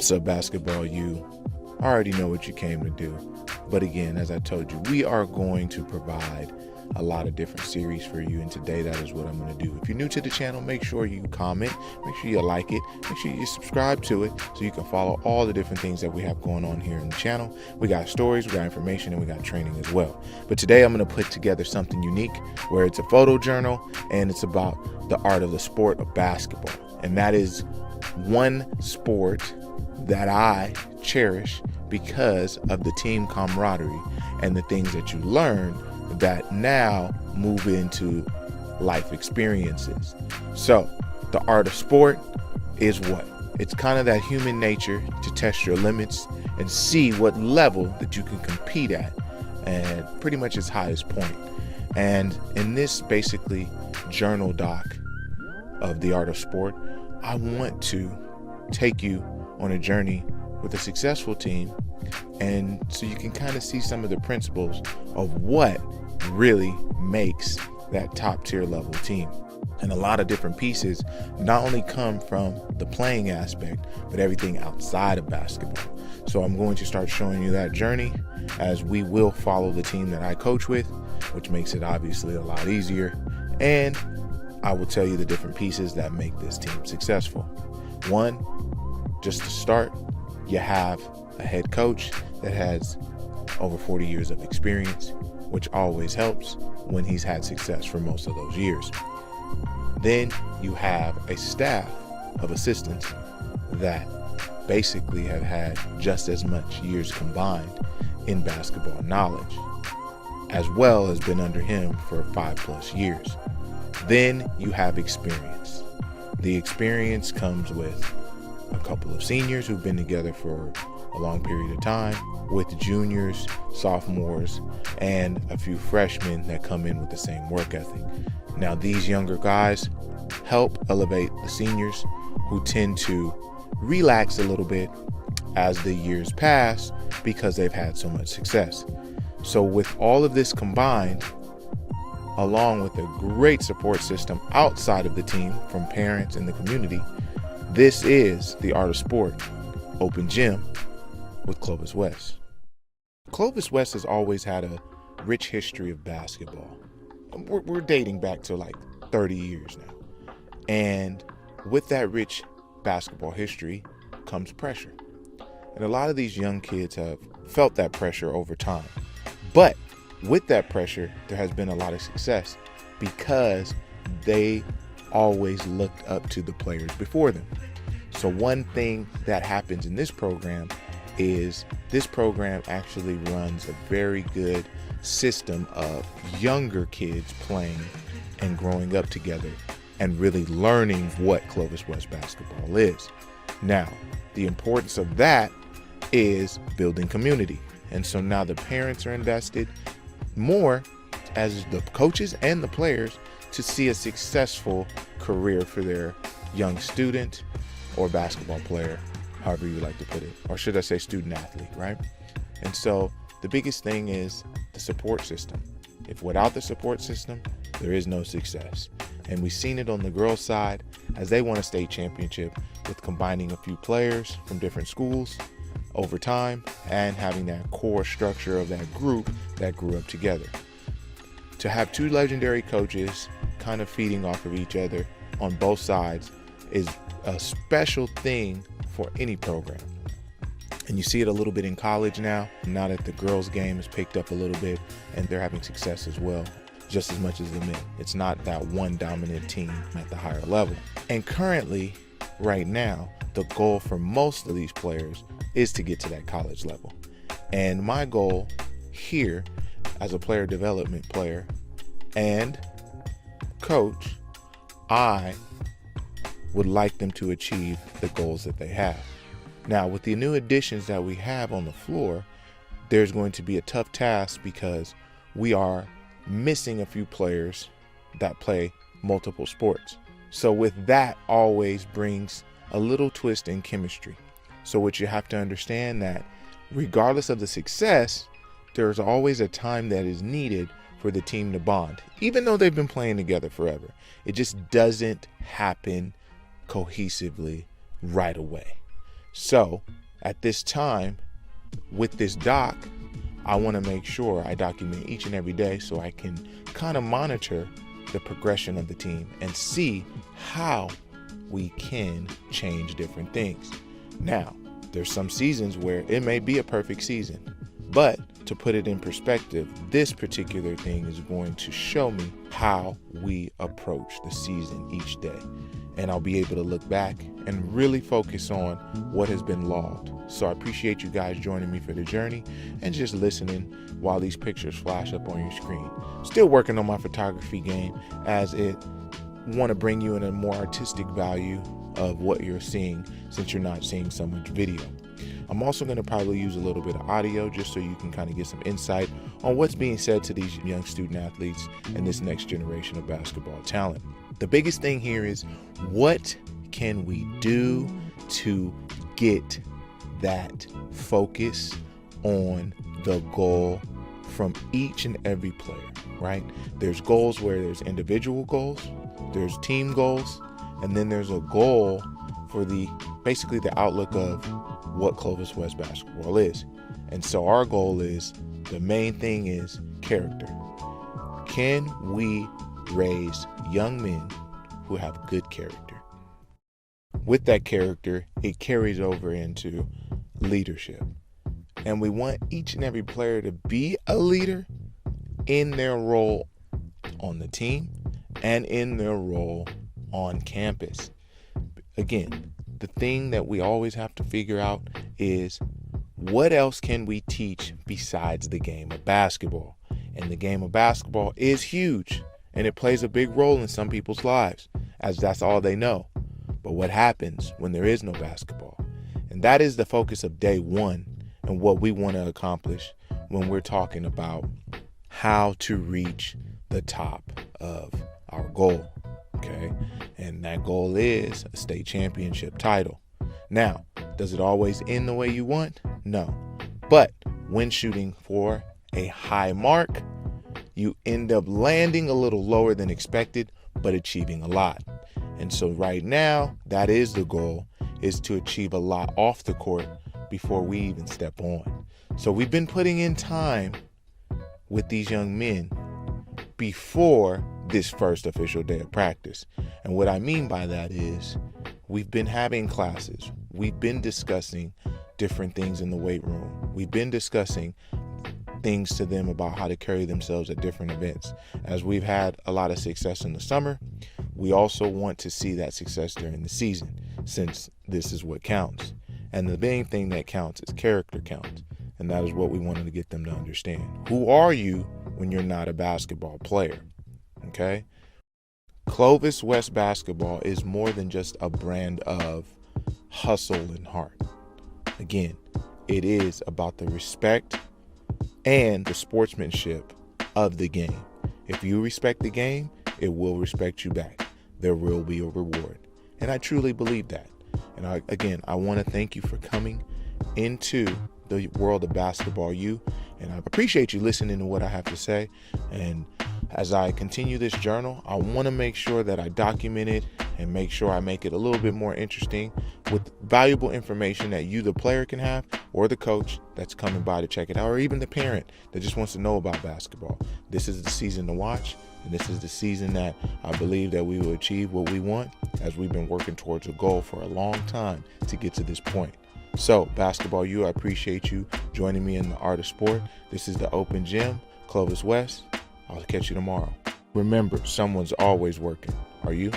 What's up, basketball you? I already know what you came to do. But again, as I told you, we are going to provide a lot of different series for you, and today that is what I'm going to do. If you're new to the channel, make sure you comment, make sure you like it, make sure you subscribe to it so you can follow all the different things that we have going on here in the channel. We got stories, we got information, and we got training as well. But today I'm going to put together something unique where it's a photo journal and it's about the art of the sport of basketball. And that is one sport that I cherish because of the team camaraderie and the things that you learn that now move into life experiences. So the art of sport is what? It's kind of that human nature to test your limits and see what level that you can compete at, and pretty much its highest point. And in this basically journal doc of the art of sport, I want to take you on a journey with a successful team, and so you can kind of see some of the principles of what really makes that top tier level team. And a lot of different pieces not only come from the playing aspect, but everything outside of basketball. So I'm going to start showing you that journey, as we will follow the team that I coach with, which makes it obviously a lot easier. And I will tell you the different pieces that make this team successful. One, just to start, you have a head coach that has over 40 years of experience, which always helps when he's had success for most of those years. Then you have a staff of assistants that basically have had just as much years combined in basketball knowledge, as well as been under him for 5+ years. Then you have experience. The experience comes with a couple of seniors who've been together for a long period of time, with juniors, sophomores, and a few freshmen that come in with the same work ethic. Now, these younger guys help elevate the seniors, who tend to relax a little bit as the years pass because they've had so much success. So with all of this combined, along with a great support system outside of the team from parents and the community, this is the art of sport open gym with Clovis West. Clovis West has always had a rich history of basketball. We're dating back to like 30 years now. And with that rich basketball history comes pressure. And a lot of these young kids have felt that pressure over time. But with that pressure, there has been a lot of success because they always looked up to the players before them. So one thing that happens in this program is this program actually runs a very good system of younger kids playing and growing up together and really learning what Clovis West basketball is. Now, the importance of that is building community. And so now the parents are invested more, as the coaches and the players, to see a successful career for their young student or basketball player, however you like to put it, or should I say student athlete, right? And so the biggest thing is the support system. If without the support system, there is no success. And we've seen it on the girls' side as they won a state championship with combining a few players from different schools over time and having that core structure of that group that grew up together. To have two legendary coaches kind of feeding off of each other on both sides is a special thing for any program. And you see it a little bit in college now that the girls' game has picked up a little bit and they're having success as well, just as much as the men. It's not that one dominant team at the higher level. And currently, right now, the goal for most of these players is to get to that college level. And my goal here as a player development player and coach, I would like them to achieve the goals that they have. Now, with the new additions that we have on the floor, there's going to be a tough task because we are missing a few players that play multiple sports. So with that always brings a little twist in chemistry. So what you have to understand that regardless of the success, there's always a time that is needed for the team to bond. Even though they've been playing together forever, it just doesn't happen cohesively right away. So at this time, with this doc, I want to make sure I document each and every day so I can kind of monitor the progression of the team and see how we can change different things. Now, there's some seasons where it may be a perfect season, but to put it in perspective, this particular thing is going to show me how we approach the season each day. And I'll be able to look back and really focus on what has been logged. So I appreciate you guys joining me for the journey and just listening while these pictures flash up on your screen. Still working on my photography game, as it want to bring you in a more artistic value of what you're seeing, since you're not seeing so much video. I'm also going to probably use a little bit of audio just so you can kind of get some insight on what's being said to these young student athletes and this next generation of basketball talent. The biggest thing here is, what can we do to get that focus on the goal from each and every player, right? There's goals where there's individual goals, there's team goals, and then there's a goal for basically the outlook of what Clovis West basketball is. And so our goal is, the main thing is character. Can we raise young men who have good character? With that character, it carries over into leadership. And we want each and every player to be a leader in their role on the team and in their role on campus. Again, the thing that we always have to figure out is, what else can we teach besides the game of basketball? And the game of basketball is huge, and it plays a big role in some people's lives, as that's all they know. But what happens when there is no basketball? And that is the focus of day one, and what we want to accomplish when we're talking about how to reach the top of our goal. Okay, and that goal is a state championship title. Now, does it always end the way you want? No. But when shooting for a high mark, you end up landing a little lower than expected, but achieving a lot. And so right now, that is the goal, is to achieve a lot off the court before we even step on. So we've been putting in time with these young men before this first official day of practice. And what I mean by that is, we've been having classes. We've been discussing different things in the weight room. We've been discussing things to them about how to carry themselves at different events. As we've had a lot of success in the summer, we also want to see that success during the season, since this is what counts. And the main thing that counts is character counts. And that is what we wanted to get them to understand. Who are you when you're not a basketball player? Okay? Clovis West basketball is more than just a brand of hustle and heart. Again, it is about the respect and the sportsmanship of the game. If you respect the game, it will respect you back. There will be a reward. And I truly believe that. And I want to thank you for coming into the world of basketball U. And I appreciate you listening to what I have to say. And as I continue this journal, I want to make sure that I document it and make sure I make it a little bit more interesting with valuable information that you, the player, can have, or the coach that's coming by to check it out, or even the parent that just wants to know about basketball. This is the season to watch, and this is the season that I believe that we will achieve what we want, as we've been working towards a goal for a long time to get to this point. So, Basketball U, I appreciate you joining me in the art of sport. This is the Open Gym, Clovis West. I'll catch you tomorrow. Remember, someone's always working. Are you?